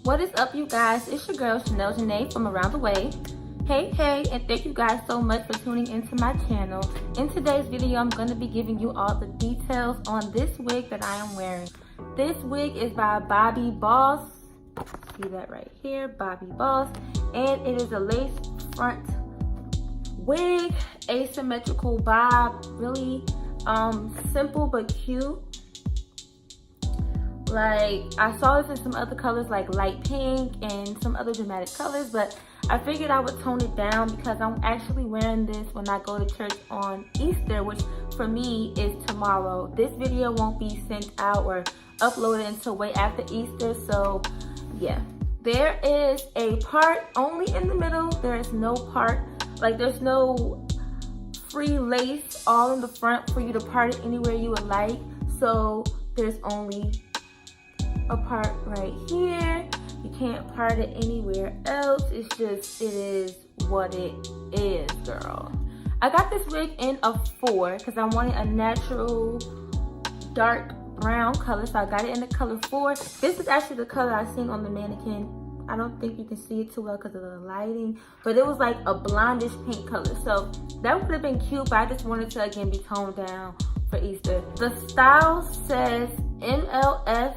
What is up, you guys? It's your girl shanelle.janai from around the way. Hey, and thank you guys so much for tuning into my channel. In today's video, I'm going to be giving you all the details on this wig that I am wearing. This wig is by Bobbi Boss. See that right here, Bobbi Boss. And it is a lace front wig, asymmetrical bob, really simple but cute. Like, I saw this in some other colors like light pink and some other dramatic colors, but I figured I would tone it down because I'm actually wearing this when I go to church on Easter, which for me is tomorrow. This video won't be sent out or uploaded until way after Easter, so yeah. There is a part only in the middle. There is no part, like there's no free lace all in the front for you to part it anywhere you would like. So there's only a part right here. You can't part it anywhere else. It's just, it is what it is, girl. I got this wig in a 4 because I wanted a natural dark brown color, so I got it in the color 4. This is actually the color I seen on the mannequin. I don't think you can see it too well because of the lighting, but it was like a blondish pink color, so that would have been cute, but I just wanted to again be toned down for Easter. The style says MLF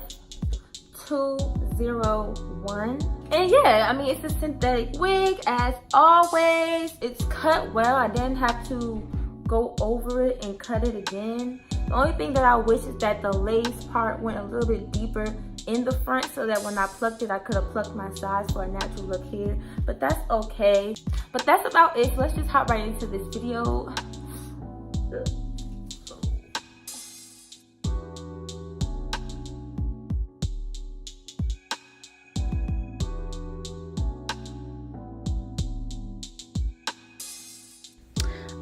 201, and yeah, I mean, it's a synthetic wig as always. It's cut well. I didn't have to go over it and cut it again. The only thing that I wish is that the lace part went a little bit deeper in the front so that when I plucked it, I could have plucked my size for a natural look here, but that's okay. But that's about it, so let's just hop right into this video.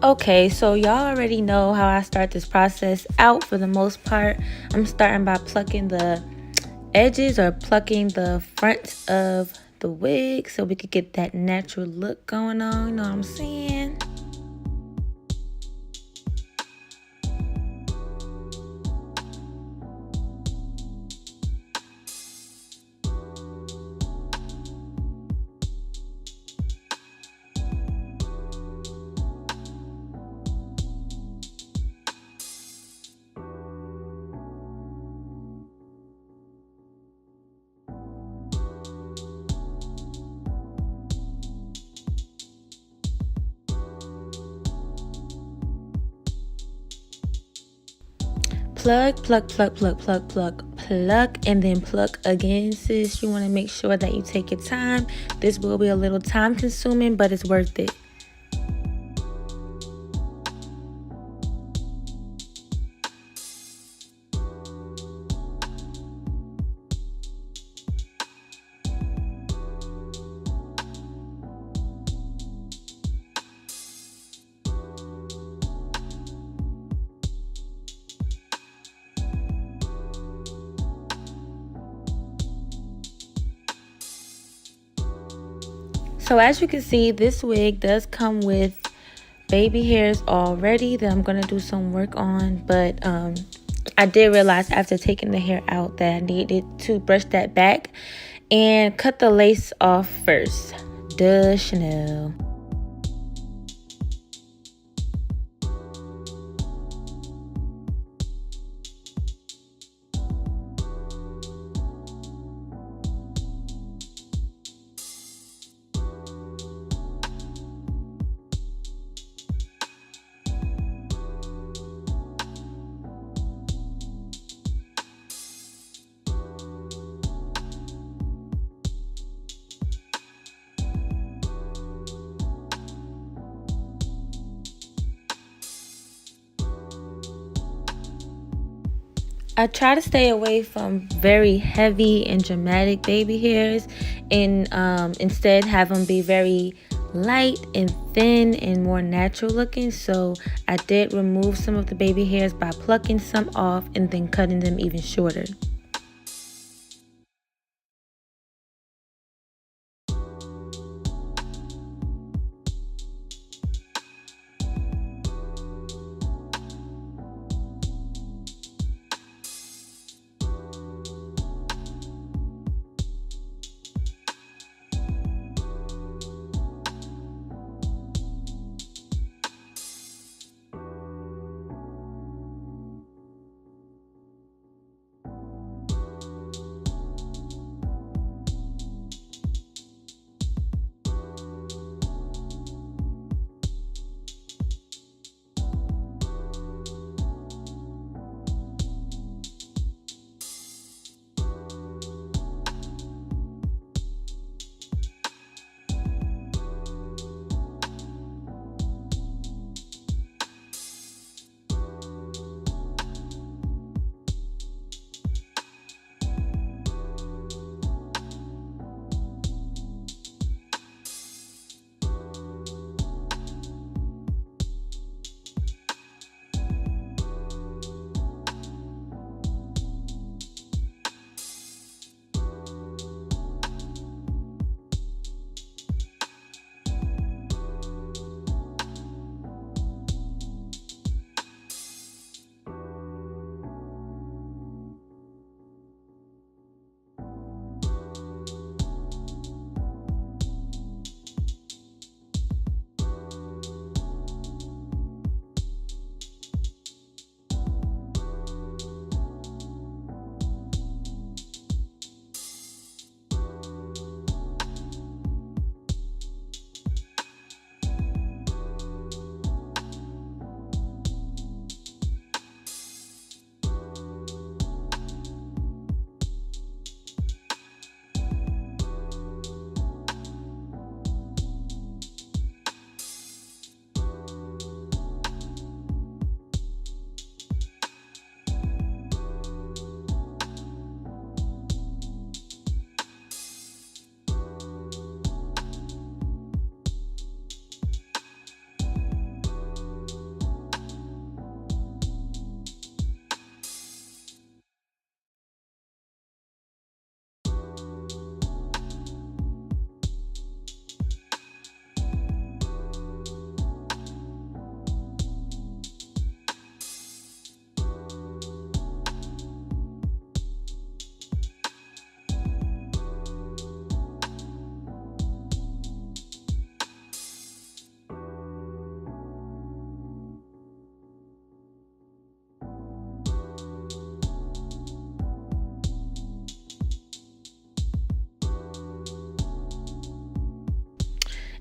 Okay, so y'all already know how I start this process out for the most part. I'm starting by plucking the edges or plucking the front of the wig so we could get that natural look going on, you know what I'm saying? Plug, and then pluck again, sis. You want to make sure that you take your time. This will be a little time consuming, but it's worth it. So as you can see, this wig does come with baby hairs already that I'm going to do some work on. But I did realize after taking the hair out that I needed to brush that back and cut the lace off first. Duh, Chanel. I try to stay away from very heavy and dramatic baby hairs and instead have them be very light and thin and more natural looking. So I did remove some of the baby hairs by plucking some off and then cutting them even shorter.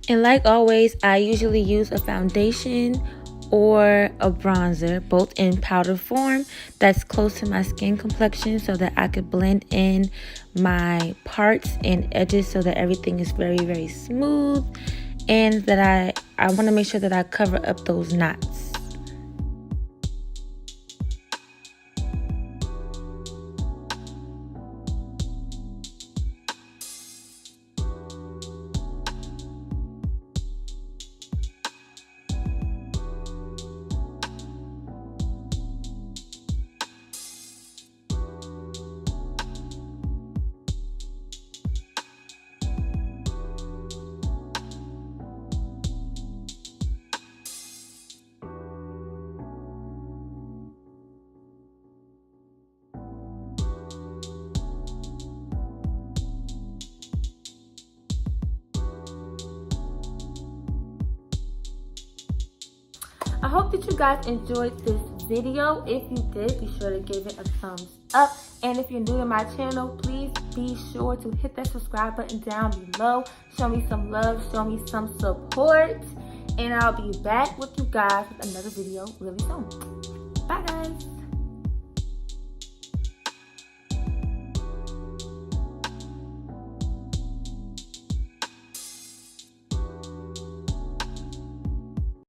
And like always, I usually use a foundation or a bronzer, both in powder form, that's close to my skin complexion so that I could blend in my parts and edges so that everything is very, very smooth, and that I want to make sure that I cover up those knots. I hope that you guys enjoyed this video. If you did, be sure to give it a thumbs up. And if you're new to my channel, please be sure to hit that subscribe button down below. Show me some love, show me some support. And I'll be back with you guys with another video really soon. Bye guys.